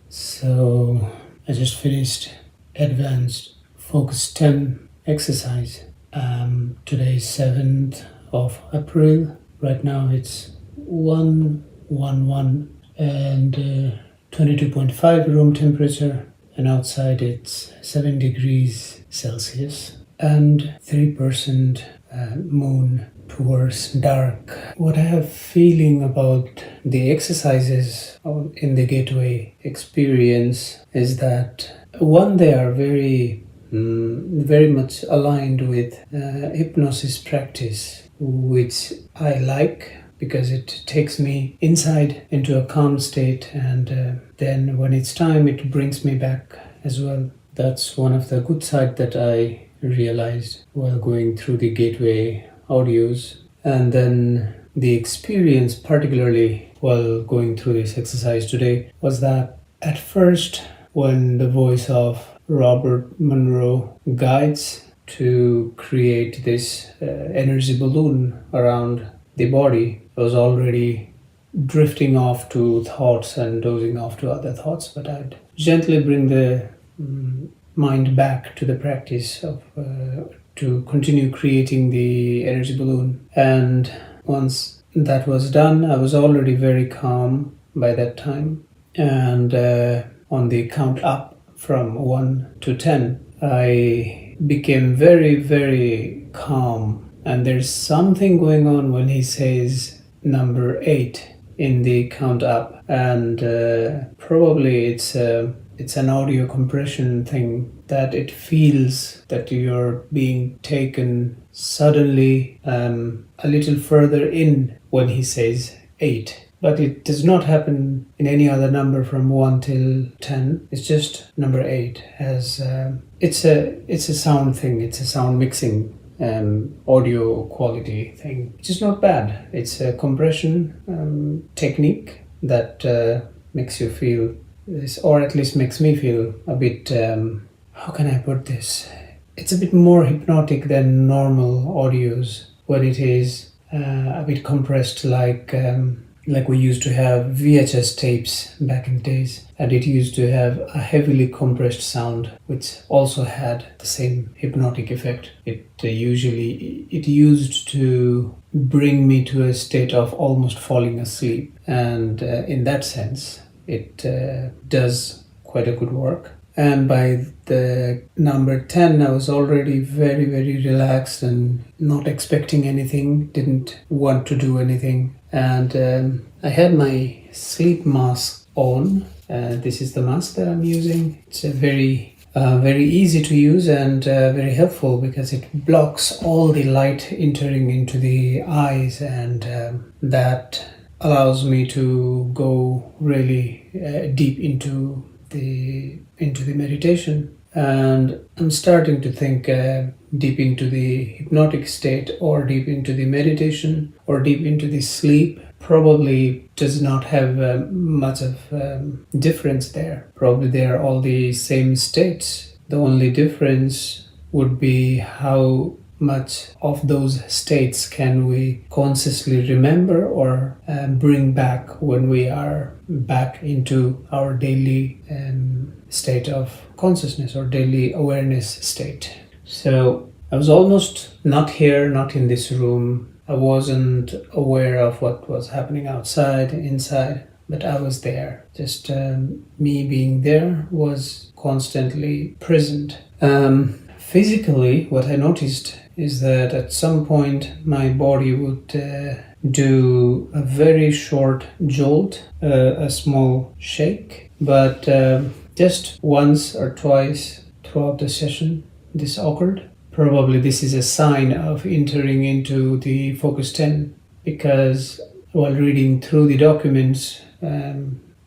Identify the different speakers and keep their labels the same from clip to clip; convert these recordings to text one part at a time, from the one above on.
Speaker 1: So I just finished advanced focus 10 exercise. Today is 7th of April. Right now it's 1:11 and 22.5 room temperature, and outside it's 7 degrees Celsius and 3% moon towards dark. What I have feeling about the exercises in the gateway experience is that one, they are very much aligned with hypnosis practice, which I like because it takes me inside into a calm state, and then when it's time it brings me back as well. That's one of the good sides that I realized while going through the gateway audios. And then the experience, particularly while going through this exercise today, was that at first, when the voice of Robert Monroe guides to create this energy balloon around the body, I was already drifting off to thoughts and dozing off to other thoughts, but I'd gently bring the mind back to the practice of to continue creating the energy balloon. And once that was done, I was already very calm by that time. And on the count up from 1 to 10, I became very, very calm. And there's something going on when he says number 8 in the count up. And probably it's an audio compression thing, that it feels that you're being taken suddenly a little further in when he says 8. But it does not happen in any other number from 1 till 10. It's just number 8 has it's a sound thing. It's a sound mixing audio quality thing, which is not bad. It's a compression technique that makes you feel this, or at least makes me feel a bit, how can I put this? It's a bit more hypnotic than normal audios when it is a bit compressed, like we used to have VHS tapes back in the days, and it used to have a heavily compressed sound, which also had the same hypnotic effect. It used to bring me to a state of almost falling asleep, and in that sense, it does quite a good work. And by the number 10, I was already very, very relaxed and not expecting anything, didn't want to do anything. And I had my sleep mask on. This is the mask that I'm using. It's a very easy to use and very helpful because it blocks all the light entering into the eyes, and that allows me to go really deep into the meditation. And I'm starting to think deep into the hypnotic state, or deep into the meditation, or deep into the sleep. Probably does not have much of difference there. Probably they are all the same states. The only difference would be how much of those states can we consciously remember or bring back when we are back into our daily state of consciousness or daily awareness state. So I was almost not here, not in this room. I wasn't aware of what was happening outside, inside, but I was there. Just me being there was constantly present. Physically, what I noticed is that at some point my body would do a very short jolt, a small shake, but just once or twice throughout the session this occurred. Probably this is a sign of entering into the Focus 10, because while reading through the documents,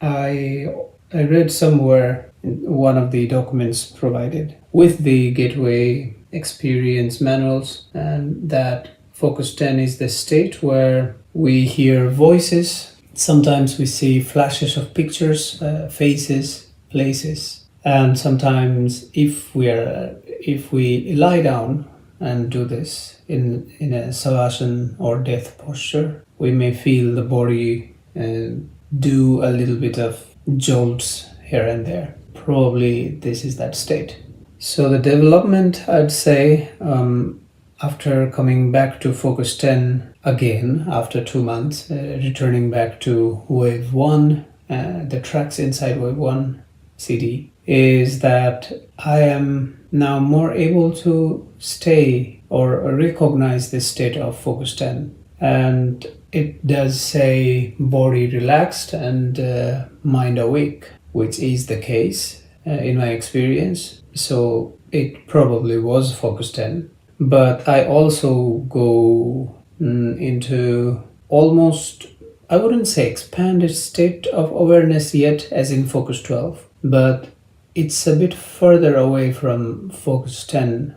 Speaker 1: I read somewhere in one of the documents provided with the Gateway Experience manuals, and that Focus 10 is the state where we hear voices. Sometimes we see flashes of pictures, faces, places, and sometimes if we lie down and do this in a savasana or death posture, we may feel the body do a little bit of jolts here and there. Probably this is that state. So the development, I'd say, after coming back to focus 10 again after 2 months, returning back to wave 1, the tracks inside wave 1 CD, is that I am now more able to stay or recognize this state of focus 10. And it does say body relaxed and mind awake, which is the case in my experience. So it probably was focus 10. But I also go into almost, I wouldn't say expanded state of awareness yet, as in focus 12, but it's a bit further away from focus 10,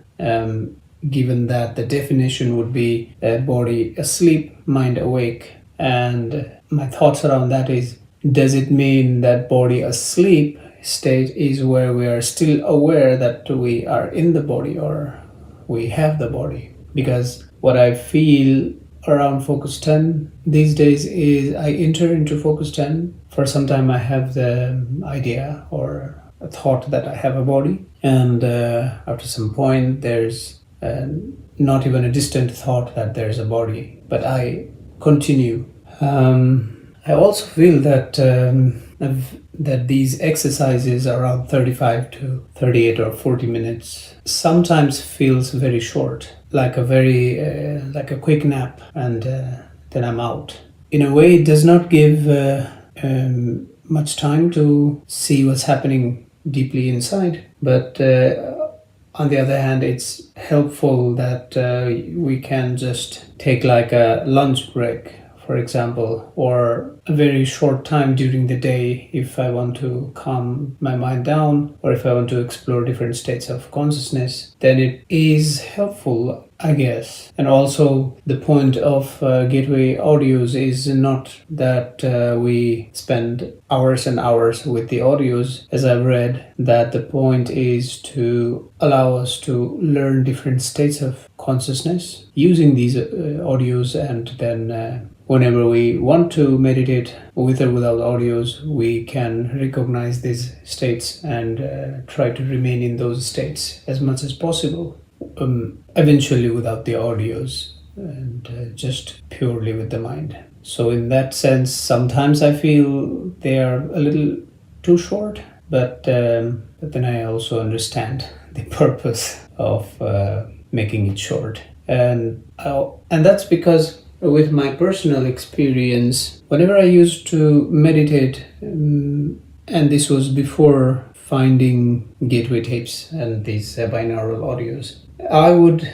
Speaker 1: given that the definition would be body asleep, mind awake. And my thoughts around that is, does it mean that body asleep state is where we are still aware that we are in the body or we have the body? Because what I feel around focus 10 these days is I enter into focus 10. For some time I have the idea or a thought that I have a body, and after some point there's not even a distant thought that there's a body, but I continue. I also feel that that these exercises around 35 to 38 or 40 minutes sometimes feels very short, like a quick nap, and then I'm out. In a way, it does not give much time to see what's happening deeply inside, but on the other hand, it's helpful that we can just take like a lunch break, for example, or a very short time during the day if I want to calm my mind down or if I want to explore different states of consciousness, then it is helpful, I guess. And also the point of Gateway Audios is not that we spend hours and hours with the audios. As I've read, that the point is to allow us to learn different states of consciousness using these audios, and then whenever we want to meditate with or without audios, we can recognize these states and try to remain in those states as much as possible. Eventually without the audios and just purely with the mind. So in that sense, sometimes I feel they are a little too short, but then I also understand the purpose of making it short. And that's because with my personal experience, whenever I used to meditate, and this was before finding Gateway tapes and these binaural audios, I would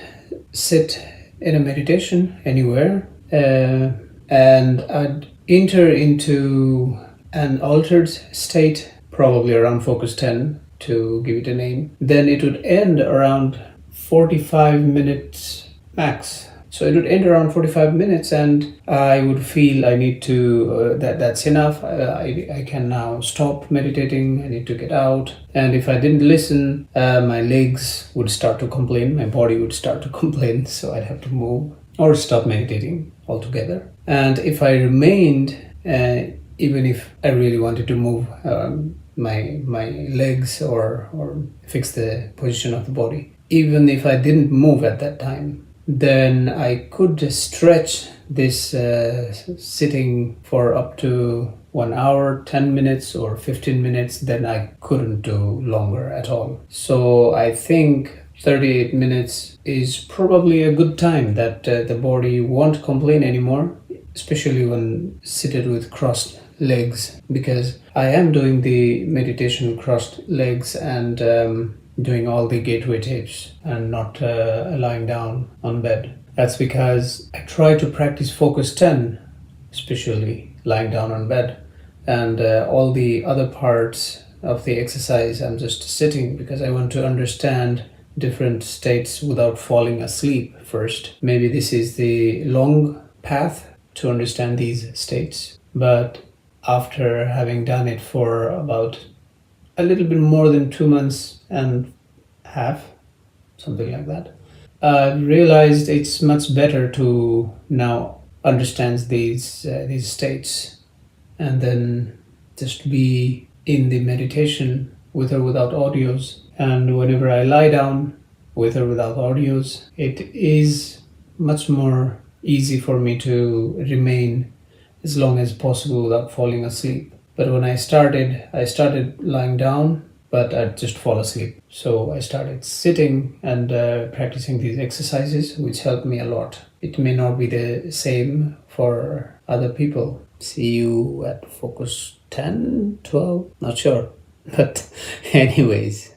Speaker 1: sit in a meditation anywhere and I'd enter into an altered state, probably around focus 10 to give it a name. Then it would end around 45 minutes max. So it would end around 45 minutes and I would feel I need to, that's enough. I can now stop meditating. I need to get out. And if I didn't listen, my legs would start to complain. My body would start to complain. So I'd have to move or stop meditating altogether. And if I remained, even if I really wanted to move my legs or fix the position of the body, even if I didn't move at that time, then I could stretch this sitting for up to 1 hour, 10 minutes or 15 minutes. Then I couldn't do longer at all. So I think 38 minutes is probably a good time that the body won't complain anymore, especially when seated with crossed legs, because I am doing the meditation crossed legs and doing all the Gateway tapes and not lying down on bed. That's because I try to practice focus 10, especially lying down on bed, and all the other parts of the exercise I'm just sitting because I want to understand different states without falling asleep first. Maybe this is the long path to understand these states, but after having done it for about a little bit more than 2 months and half, something like that, I realized it's much better to now understand these states and then just be in the meditation with or without audios. And whenever I lie down with or without audios, it is much more easy for me to remain as long as possible without falling asleep. But when I started lying down, but I'd just fall asleep. So I started sitting and practicing these exercises, which helped me a lot. It may not be the same for other people. See you at focus 10, 12, not sure. But anyways,